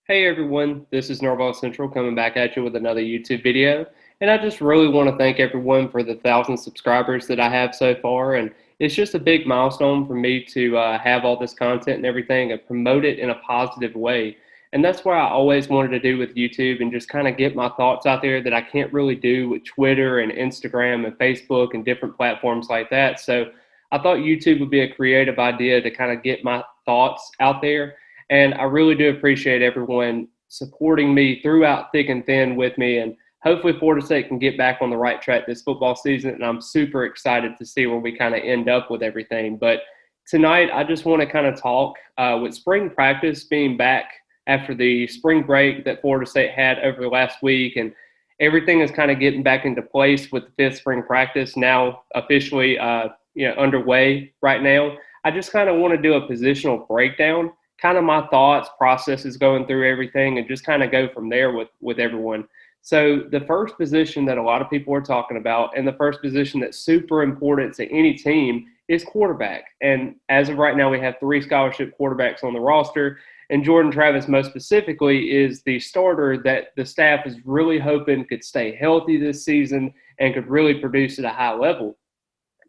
Hey everyone, this is Norvellcentral coming back at you with another YouTube video. And I just really want to thank everyone for the 1,000 subscribers that I have so far. And it's just a big milestone for me to have all this content and everything and promote it in a positive way. And that's what I always wanted to do with YouTube and just kind of get my thoughts out there that I can't really do with Twitter and Instagram and Facebook and different platforms like that. So I thought YouTube would be a creative idea to kind of get my thoughts out there, and I really do appreciate everyone supporting me throughout thick and thin with me. And hopefully, Florida State can get back on the right track this football season. And I'm super excited to see where we kind of end up with everything. But tonight, I just want to kind of talk with spring practice being back after the spring break that Florida State had over the last week. And everything is kind of getting back into place with the fifth spring practice now officially underway right now. I just kind of want to do a positional breakdown, kind of my thoughts, processes going through everything, and just kind of go from there with everyone. So the first position that a lot of people are talking about, and the first position that's super important to any team, is quarterback. And as of right now, we have 3 scholarship quarterbacks on the roster, and Jordan Travis, most specifically, is the starter that the staff is really hoping could stay healthy this season and could really produce at a high level.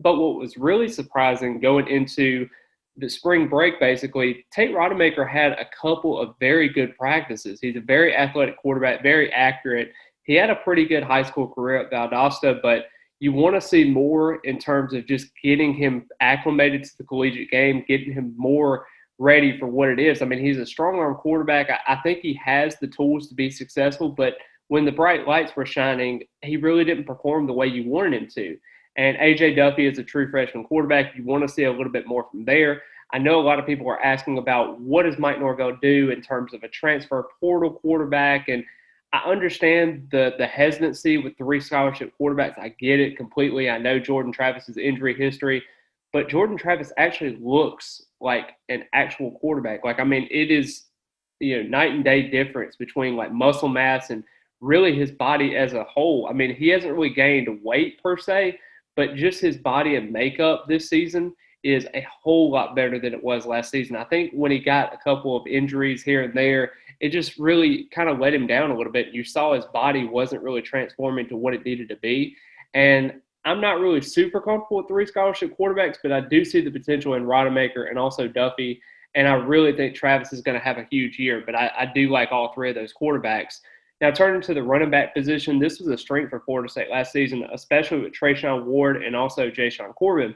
But what was really surprising going into the spring break, basically, Tate Rodemaker had a couple of very good practices. He's a very athletic quarterback, very accurate. He had a pretty good high school career at Valdosta, but you want to see more in terms of just getting him acclimated to the collegiate game, getting him more ready for what it is. I mean, he's a strong arm quarterback. I think he has the tools to be successful, but when the bright lights were shining, he really didn't perform the way you wanted him to. And A.J. Duffy is a true freshman quarterback. You want to see a little bit more from there. I know a lot of people are asking about what does Mike Norvell do in terms of a transfer portal quarterback, and I understand the hesitancy with 3 scholarship quarterbacks. I get it completely. I know Jordan Travis's injury history, but Jordan Travis actually looks like an actual quarterback. Like, I mean, it is, night and day difference between like muscle mass and really his body as a whole. I mean, he hasn't really gained weight per se, but just his body and makeup this season is a whole lot better than it was last season. I think when he got a couple of injuries here and there, it just really kind of let him down a little bit. You saw his body wasn't really transforming to what it needed to be. And I'm not really super comfortable with 3 scholarship quarterbacks, but I do see the potential in Rodemaker and also Duffy. And I really think Travis is going to have a huge year, but I do like all 3 of those quarterbacks. Now, turning to the running back position, this was a strength for Florida State last season, especially with Trayshawn Ward and also Jayshon Corbin.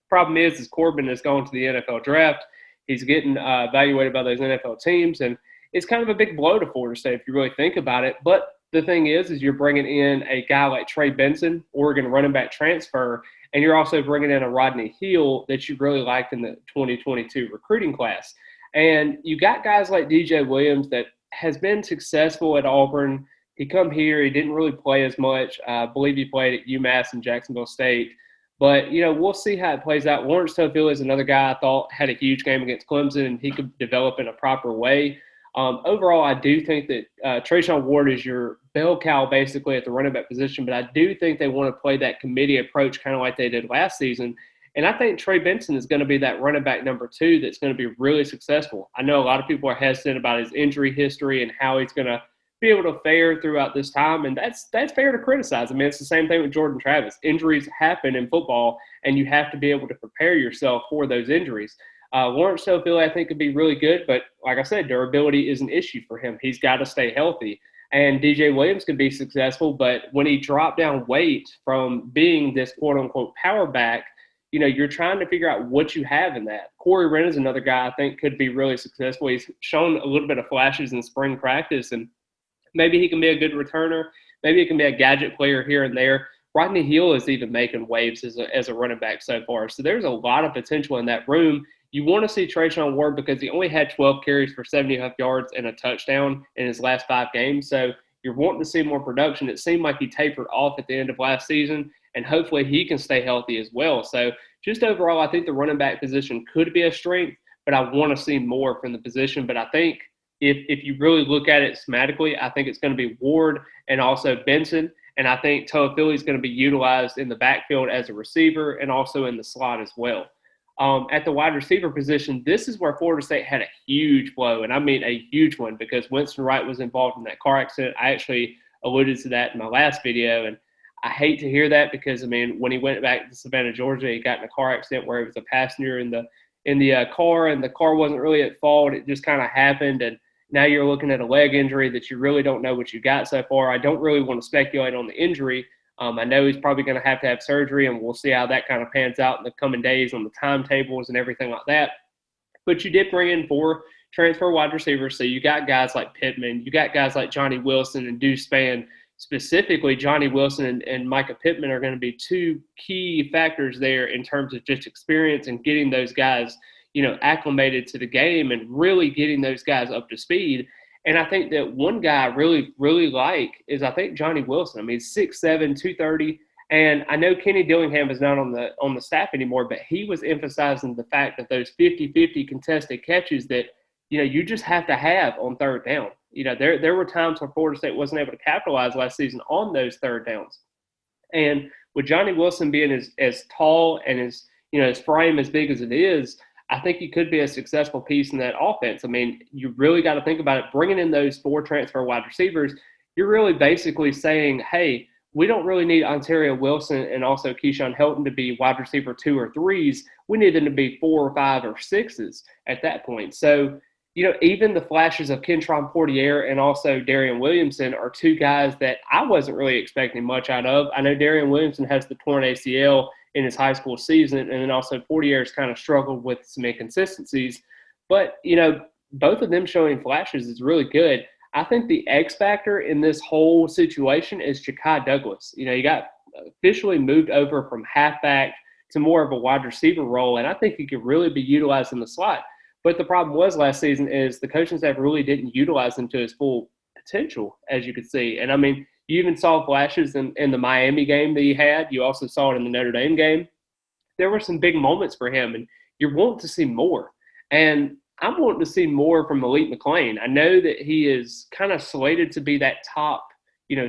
Problem is Corbin is going to the NFL draft. He's getting evaluated by those NFL teams, and it's kind of a big blow to Florida State if you really think about it. But the thing is you're bringing in a guy like Trey Benson, Oregon running back transfer, and you're also bringing in a Rodney Hill that you really liked in the 2022 recruiting class. And you got guys like DJ Williams that has been successful at Auburn. He come here, he didn't really play as much. I believe he played at UMass and Jacksonville State. But, we'll see how it plays out. Lawrence Tofield is another guy I thought had a huge game against Clemson, and he could develop in a proper way. Overall, I do think that Trayshawn Ward is your bell cow basically at the running back position, but I do think they want to play that committee approach kind of like they did last season. And I think Trey Benson is going to be that running back number 2 that's going to be really successful. I know a lot of people are hesitant about his injury history and how he's going to be able to fare throughout this time, and that's fair to criticize. I mean, it's the same thing with Jordan Travis. Injuries happen in football, and you have to be able to prepare yourself for those injuries. Lawrence Tofield, I think, could be really good, but like I said, durability is an issue for him. He's got to stay healthy. And DJ Williams could be successful, but when he dropped down weight from being this quote-unquote power back, you're trying to figure out what you have in that. Corey Wren is another guy I think could be really successful. He's shown a little bit of flashes in spring practice, and maybe he can be a good returner. Maybe he can be a gadget player here and there. Rodney Hill is even making waves as a running back so far. So there's a lot of potential in that room. You want to see Trayshawn Ward because he only had 12 carries for 75 yards and a touchdown in his last 5 games. So you're wanting to see more production. It seemed like he tapered off at the end of last season, and hopefully he can stay healthy as well. So just overall, I think the running back position could be a strength, but I want to see more from the position. But I think if you really look at it schematically, I think it's going to be Ward and also Benson. And I think Toa Philly is going to be utilized in the backfield as a receiver and also in the slot as well. At the wide receiver position, this is where Florida State had a huge blow, and I mean a huge one, because Winston Wright was involved in that car accident. I actually alluded to that in my last video, and I hate to hear that because, I mean, when he went back to Savannah, Georgia, he got in a car accident where he was a passenger in the car, and the car wasn't really at fault. It just kind of happened, and now you're looking at a leg injury that you really don't know what you got so far. I don't really want to speculate on the injury. I know he's probably going to have surgery, and we'll see how that kind of pans out in the coming days on the timetables and everything like that. But you did bring in 4 transfer wide receivers, so you got guys like Pittman, you got guys like Johnny Wilson and Deuce Spann. Specifically, Johnny Wilson and Micah Pittman are going to be 2 key factors there in terms of just experience and getting those guys, acclimated to the game and really getting those guys up to speed. And I think that one guy I really, really like is, I think, Johnny Wilson. I mean, 6'7", 230. And I know Kenny Dillingham is not on the staff anymore, but he was emphasizing the fact that those 50-50 contested catches that, you just have to have on third down. There were times where Florida State wasn't able to capitalize last season on those third downs. And with Johnny Wilson being as tall and his frame as big as it is, I think he could be a successful piece in that offense. I mean, you really got to think about it. Bringing in those 4 transfer wide receivers, you're really basically saying, hey, we don't really need Ontario Wilson and also Keyshawn Helton to be wide receiver 2 or 3s. We need them to be 4 or 5 or 6s at that point. So, even the flashes of Kentron Portier and also Darian Williamson are 2 guys that I wasn't really expecting much out of. I know Darian Williamson has the torn ACL in his high school season, and then also Portier has kind of struggled with some inconsistencies. But, both of them showing flashes is really good. I think the X factor in this whole situation is Ja'Kai Douglas. He got officially moved over from halfback to more of a wide receiver role, and I think he could really be utilized in the slot. But the problem was last season is the coaching staff really didn't utilize him to his full potential, as you could see. And, I mean, you even saw flashes in the Miami game that he had. You also saw it in the Notre Dame game. There were some big moments for him, and you're wanting to see more. And I'm wanting to see more from Malik McClain. I know that he is kind of slated to be that top,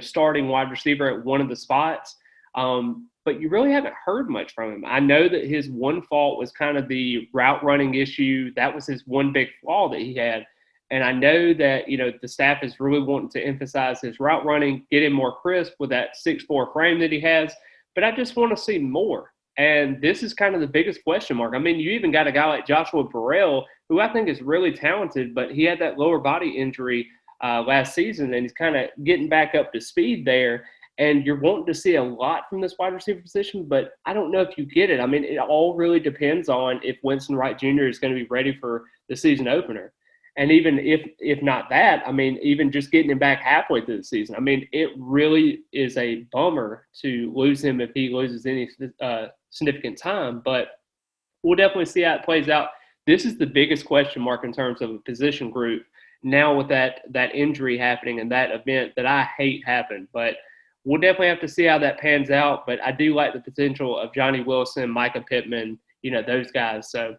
starting wide receiver at one of the spots. But you really haven't heard much from him. I know that his one fault was kind of the route running issue. That was his one big flaw that he had. And I know that, the staff is really wanting to emphasize his route running, get him more crisp with that 6'4" frame that he has. But I just want to see more. And this is kind of the biggest question mark. I mean, you even got a guy like Joshua Burrell, who I think is really talented, but he had that lower body injury last season, and he's kind of getting back up to speed there. And you're wanting to see a lot from this wide receiver position, but I don't know if you get it. I mean, it all really depends on if Winston Wright Jr. is going to be ready for the season opener. And even if not that, I mean, even just getting him back halfway through the season, I mean, it really is a bummer to lose him if he loses any significant time. But we'll definitely see how it plays out. This is the biggest question mark in terms of a position group now with that injury happening and that event that I hate happened. But we'll definitely have to see how that pans out. But I do like the potential of Johnny Wilson, Micah Pittman, those guys. So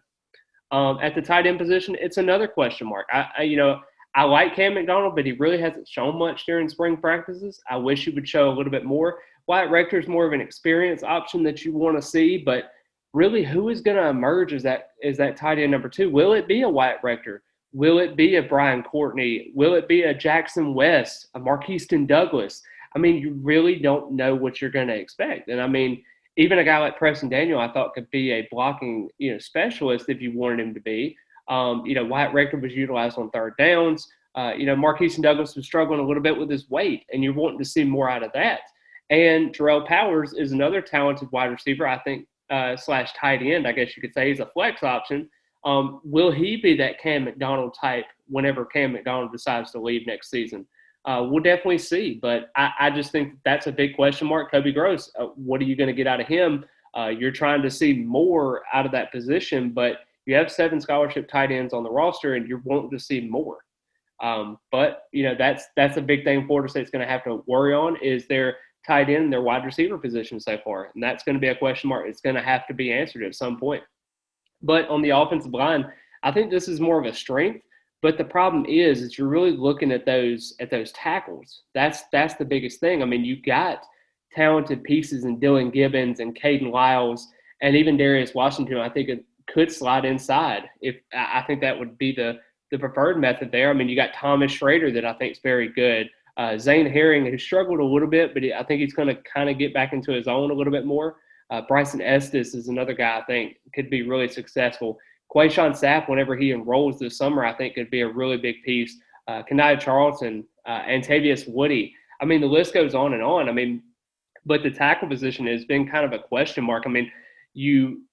at the tight end position, it's another question mark. I like Cam McDonald, but he really hasn't shown much during spring practices. I wish he would show a little bit more. Wyatt Rector is more of an experience option that you want to see, but really, who is going to emerge as that tight end number 2? Will it be a Wyatt Rector? Will it be a Brian Courtney? Will it be a Jackson West, a Marquiston Douglas? I mean, you really don't know what you're going to expect. And I mean, even a guy like Preston Daniel, I thought could be a blocking, specialist if you wanted him to be. Wyatt Rector was utilized on third downs. Marquiston Douglas was struggling a little bit with his weight, and you're wanting to see more out of that. And Jarrell Powers is another talented wide receiver, I think, slash tight end, I guess you could say. He's a flex option. Will he be that Cam McDonald type whenever Cam McDonald decides to leave next season? We'll definitely see. But I just think that's a big question mark. Kobe Gross, what are you going to get out of him? You're trying to see more out of that position, but you have 7 scholarship tight ends on the roster, and you're wanting to see more. But that's a big thing Florida State's going to have to worry on is their tight end and their wide receiver position so far. And that's going to be a question mark. It's going to have to be answered at some point. But on the offensive line, I think this is more of a strength. But the problem is you're really looking at those tackles. That's the biggest thing. I mean, you got talented pieces in Dylan Gibbons and Caden Lyles and even Darius Washington, I think, could slide inside. If I think that would be the preferred method there. I mean, you got Thomas Schrader that I think is very good. Zane Herring, who struggled a little bit, but I think he's going to kind of get back into his own a little bit more. Bryson Estes is another guy I think could be really successful. Quayshawn Sapp, whenever he enrolls this summer, I think could be a really big piece. Kanaya Charlton, Antavius Woody. I mean, the list goes on and on. I mean, but the tackle position has been kind of a question mark. I mean,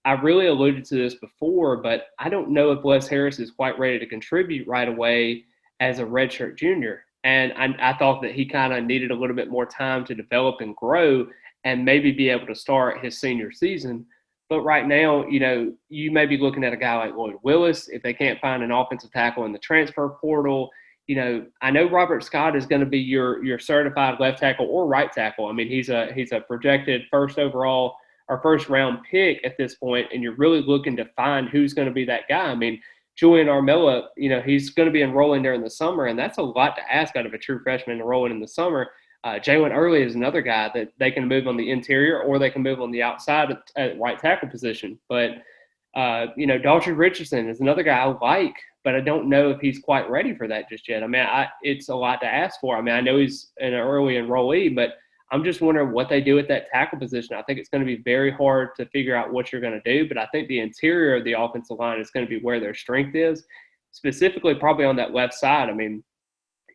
I really alluded to this before, but I don't know if Wes Harris is quite ready to contribute right away as a redshirt junior. And I thought that he kind of needed a little bit more time to develop and grow and maybe be able to start his senior season. But right now, you may be looking at a guy like Lloyd Willis if they can't find an offensive tackle in the transfer portal. I know Robert Scott is going to be your certified left tackle or right tackle. I mean, he's a projected first overall or first round pick at this point, and you're really looking to find who's going to be that guy. I mean, Julian Armella, he's going to be enrolling during the summer, and that's a lot to ask out of a true freshman enrolling in the summer. Jalen Early is another guy that they can move on the interior or they can move on the outside at right tackle position. But, Dalton Richardson is another guy I like, but I don't know if he's quite ready for that just yet. I mean, it's a lot to ask for. I mean, I know he's an early enrollee, but I'm just wondering what they do at that tackle position. I think it's going to be very hard to figure out what you're going to do, but I think the interior of the offensive line is going to be where their strength is, specifically probably on that left side. I mean,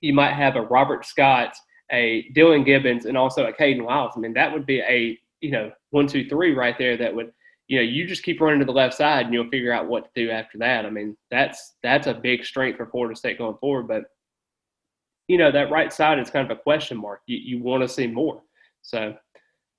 you might have a Robert Scott, a Dylan Gibbons, and also a Caden Wiles. I mean, that would be a, 1, 2, 3 right there that would, you just keep running to the left side and you'll figure out what to do after that. I mean, that's a big strength for Florida State going forward, but that right side is kind of a question mark. You want to see more. So,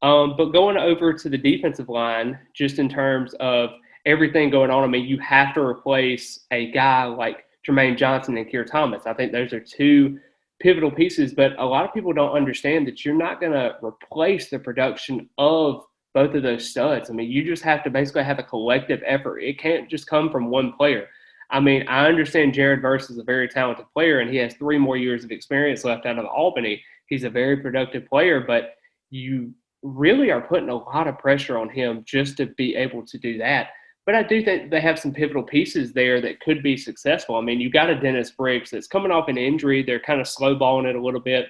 but going over to the defensive line, just in terms of everything going on, I mean, you have to replace a guy like Jermaine Johnson and Keir Thomas. I think those are two pivotal pieces, but a lot of people don't understand that you're not going to replace the production of both of those studs. I mean, you just have to basically have a collective effort. It can't just come from one player. I mean, I understand Jared Verse is a very talented player, and he has 3 more years of experience left out of Albany. He's a very productive player, but you really are putting a lot of pressure on him just to be able to do that. But I do think they have some pivotal pieces there that could be successful. I mean, you got a Dennis Briggs that's coming off an injury. They're kind of slow-balling it a little bit.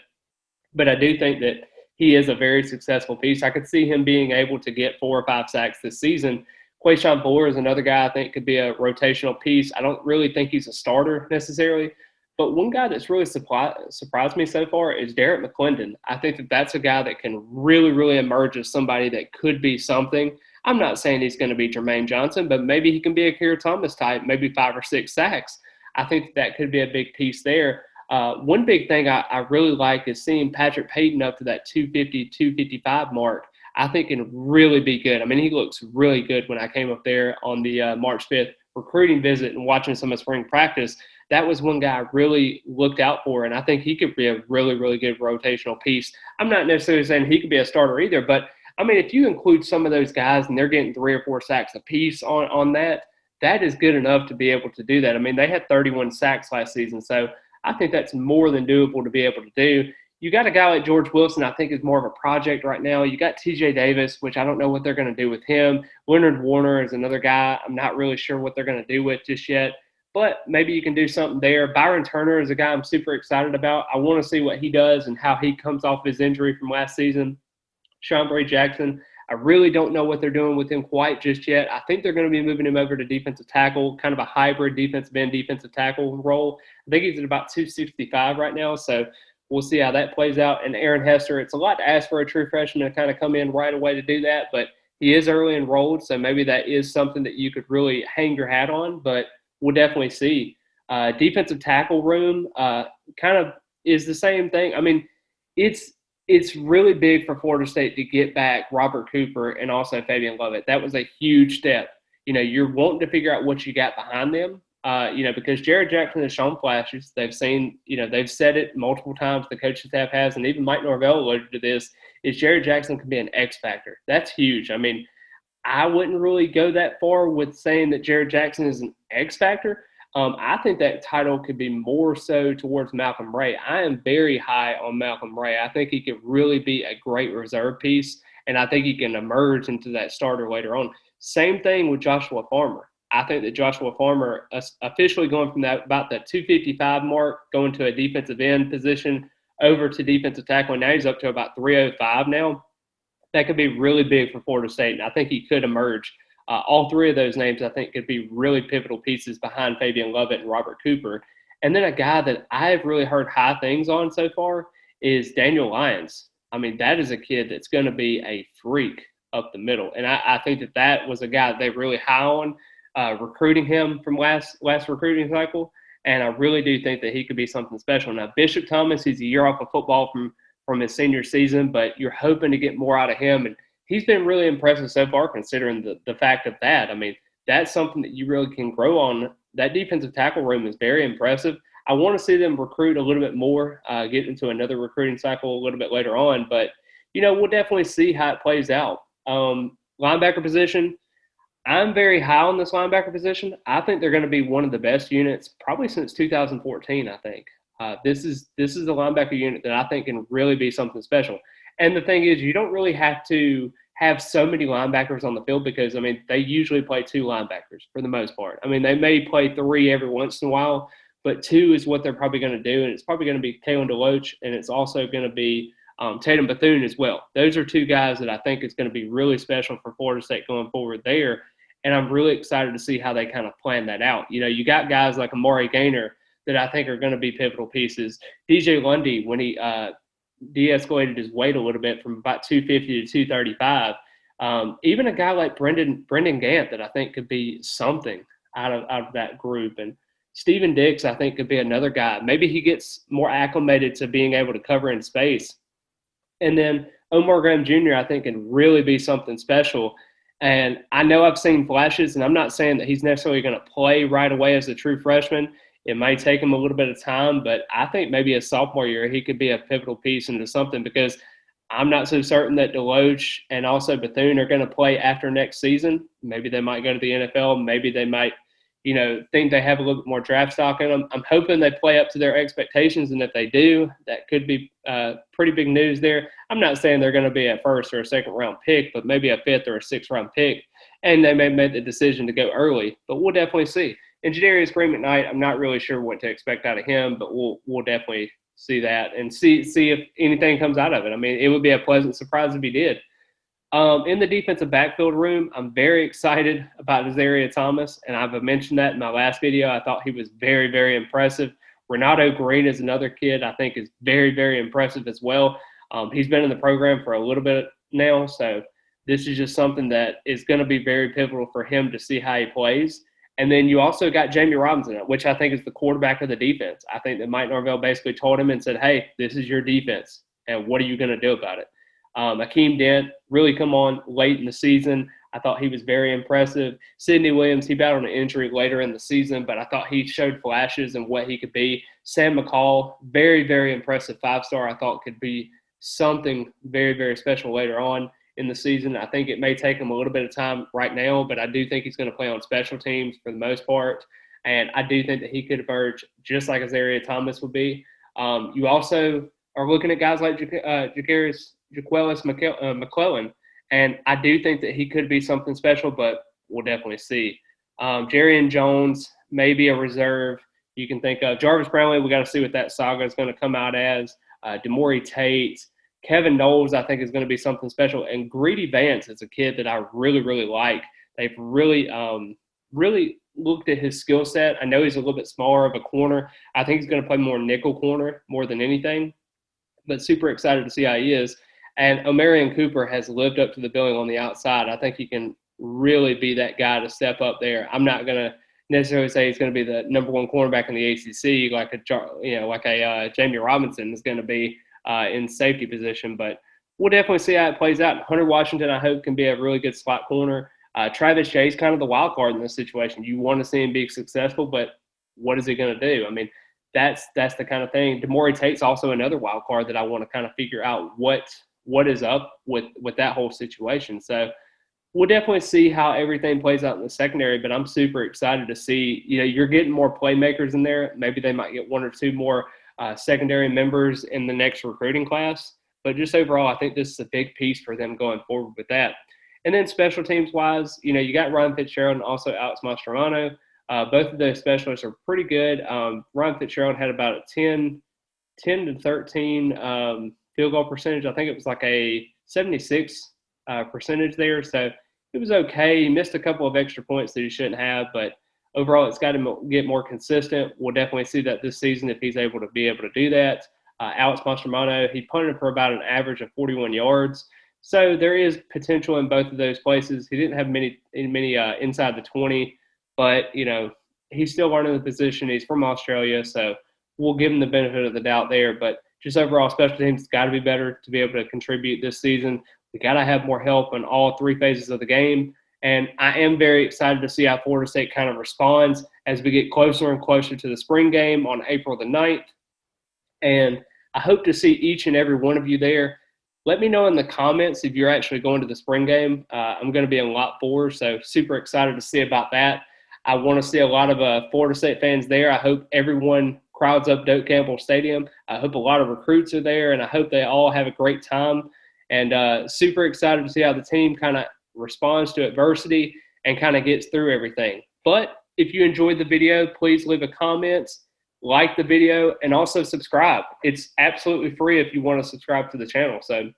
But I do think that he is a very successful piece. I could see him being able to get 4 or 5 sacks this season. Quayshawn Fuller is another guy I think could be a rotational piece. I don't really think he's a starter necessarily. But one guy that's really surprised me so far is Derek McClendon. I think that that's a guy that can really, really emerge as somebody that could be something. I'm not saying he's going to be Jermaine Johnson, but maybe he can be a Keir Thomas type, maybe 5 or 6 sacks. I think that could be a big piece there. One big thing I really like is seeing Patrick Payton up to that 250, 255 mark. I think can really be good. I mean, he looks really good when I came up there on the March 5th recruiting visit and watching some of spring practice. That was one guy I really looked out for, and I think he could be a really, really good rotational piece. I'm not necessarily saying he could be a starter either, but, I mean, if you include some of those guys and they're getting 3 or 4 sacks apiece on that, that is good enough to be able to do that. I mean, they had 31 sacks last season, so I think that's more than doable to be able to do. You got a guy like George Wilson, I think, is more of a project right now. You got TJ Davis, which I don't know what they're going to do with him. Leonard Warner is another guy I'm not really sure what they're going to do with just yet, but maybe you can do something there. Byron Turner is a guy I'm super excited about. I want to see what he does and how he comes off his injury from last season. Sean Bray Jackson, I really don't know what they're doing with him quite just yet. I think they're going to be moving him over to defensive tackle, kind of a hybrid defensive end, defensive tackle role. I think he's at about 265 right now, so we'll see how that plays out. And Aaron Hester, it's a lot to ask for a true freshman to kind of come in right away to do that, but he is early enrolled, so maybe that is something that you could really hang your hat on, but we'll definitely see. Defensive tackle room kind of is the same thing. I mean, it's really big for Florida State to get back Robert Cooper and also Fabian Lovett. That was a huge step. You're wanting to figure out what you got behind them. Because Jared Jackson has shown flashes. They've seen, they've said it multiple times, the coaching staff has, and even Mike Norvell alluded to this, is Jared Jackson can be an X factor. That's huge. I mean, I wouldn't really go that far with saying that Jared Jackson is an X factor. I think that title could be more so towards Malcolm Ray. I am very high on Malcolm Ray. I think he could really be a great reserve piece, and I think he can emerge into that starter later on. Same thing with Joshua Farmer. I think that Joshua Farmer officially going from that about the 255 mark, going to a defensive end position over to defensive tackle. And now he's up to about 305 now. That could be really big for Florida State, and I think he could emerge. All three of those names, I think, could be really pivotal pieces behind Fabian Lovett and Robert Cooper. And then a guy that I've really heard high things on so far is Daniel Lyons. I mean, that is a kid that's going to be a freak up the middle. And I think that was a guy that they really high on, recruiting him from last recruiting cycle. And I really do think that he could be something special. Now, Bishop Thomas, he's a year off of football from his senior season, but you're hoping to get more out of him. And he's been really impressive so far, considering the fact of that. I mean, that's something that you really can grow on. That defensive tackle room is very impressive. I want to see them recruit a little bit more, get into another recruiting cycle a little bit later on. But, we'll definitely see how it plays out. Linebacker position, I'm very high on this linebacker position. I think they're going to be one of the best units probably since 2014, I think. This is the linebacker unit that I think can really be something special. And the thing is, you don't really have to have so many linebackers on the field because, they usually play two linebackers for the most part. They may play three every once in a while, but two is what they're probably going to do. And it's probably going to be Kalen DeLoach, and it's also going to be Tatum Bethune as well. Those are two guys that I think is going to be really special for Florida State going forward there. And I'm really excited to see how they kind of plan that out. You got guys like Amari Gaynor that I think are going to be pivotal pieces. DJ Lundy, when he de-escalated his weight a little bit from about 250 to 235. Even a guy like Brendan Gant that I think could be something out of that group. And Steven Dix, I think, could be another guy. Maybe he gets more acclimated to being able to cover in space. And then Omar Graham Jr., I think, can really be something special. And I know I've seen flashes, and I'm not saying that he's necessarily going to play right away as a true freshman. It might take him a little bit of time, but I think maybe a sophomore year he could be a pivotal piece into something, because I'm not so certain that DeLoach and also Bethune are going to play after next season. Maybe they might go to the NFL. Maybe they might, think they have a little bit more draft stock in them. I'm hoping they play up to their expectations, and if they do, that could be pretty big news there. I'm not saying they're going to be a first or a second round pick, but maybe a fifth or a sixth round pick, and they may make the decision to go early. But we'll definitely see. And Jadarius Green McKnight, I'm not really sure what to expect out of him, but we'll definitely see that and see if anything comes out of it. It would be a pleasant surprise if he did. In the defensive backfield room, I'm very excited about Azaria Thomas, and I've mentioned that in my last video. I thought he was very, very impressive. Renato Green is another kid I think is very, very impressive as well. He's been in the program for a little bit now, so this is just something that is going to be very pivotal for him to see how he plays. And then you also got Jamie Robinson, which I think is the quarterback of the defense. I think that Mike Norvell basically told him and said, hey, this is your defense, and what are you going to do about it? Akeem Dent really come on late in the season. I thought he was very impressive. Sidney Williams, he battled an injury later in the season, but I thought he showed flashes and what he could be. Sam McCall, very, very impressive five-star. I thought could be something very, very special later on in the season. I think it may take him a little bit of time right now, but I do think he's going to play on special teams for the most part. And I do think that he could emerge just like Azaria Thomas would be. You also are looking at guys like Jaquelis McClellan, and I do think that he could be something special, but we'll definitely see. Jarian Jones, maybe a reserve. You can think of Jarvis Brownlee. We got to see what that saga is going to come out as. Demore Tate, Kevin Knowles, I think, is going to be something special. And Greedy Vance is a kid that I really, really like. They've really looked at his skill set. I know he's a little bit smaller of a corner. I think he's going to play more nickel corner more than anything, but super excited to see how he is. And Omarion Cooper has lived up to the billing on the outside. I think he can really be that guy to step up there. I'm not going to necessarily say he's going to be the number one cornerback in the ACC like a Jamie Robinson is going to be in safety position, but we'll definitely see how it plays out. Hunter Washington, I hope, can be a really good slot corner. Travis Shay's kind of the wild card in this situation. You want to see him be successful, but what is he going to do? That's the kind of thing. Demore Tate's also another wild card that I want to kind of figure out what is up with that whole situation. So we'll definitely see how everything plays out in the secondary, but I'm super excited to see, you're getting more playmakers in there. Maybe they might get one or two more secondary members in the next recruiting class. But just overall, I think this is a big piece for them going forward with that. And then special teams wise, you got Ryan Fitzgerald and also Alex Mastromano. Both of those specialists are pretty good. Ryan Fitzgerald had about a 10 to 13 field goal percentage. I think it was like a 76 percentage there. So it was okay. He missed a couple of extra points that he shouldn't have, but overall it's got to get more consistent. We'll definitely see that this season if he's able to do that. Alex Mastromano, he punted for about an average of 41 yards. So there is potential in both of those places. He didn't have many inside the 20, but he's still learning the position. He's from Australia, so we'll give him the benefit of the doubt there. But just overall, special teams got to be better to be able to contribute this season. We got to have more help in all three phases of the game. And I am very excited to see how Florida State kind of responds as we get closer and closer to the spring game on April the 9th. And I hope to see each and every one of you there. Let me know in the comments if you're actually going to the spring game. I'm going to be in lot 4, so super excited to see about that. I want to see a lot of Florida State fans there. I hope everyone crowds up Doak Campbell Stadium. I hope a lot of recruits are there, and I hope they all have a great time. And super excited to see how the team kind of responds to adversity and kind of gets through everything. But if you enjoyed the video, please leave a comment, like the video, and also subscribe. It's absolutely free if you want to subscribe to the channel. So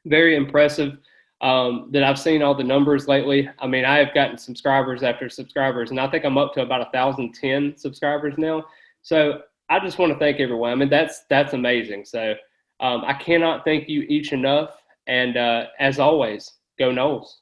very impressive that I've seen all the numbers lately. I mean, I have gotten subscribers after subscribers, and I think I'm up to about 1,010 subscribers now. So I just want to thank everyone. I mean, that's amazing. So I cannot thank you each enough. And as always, go Noles.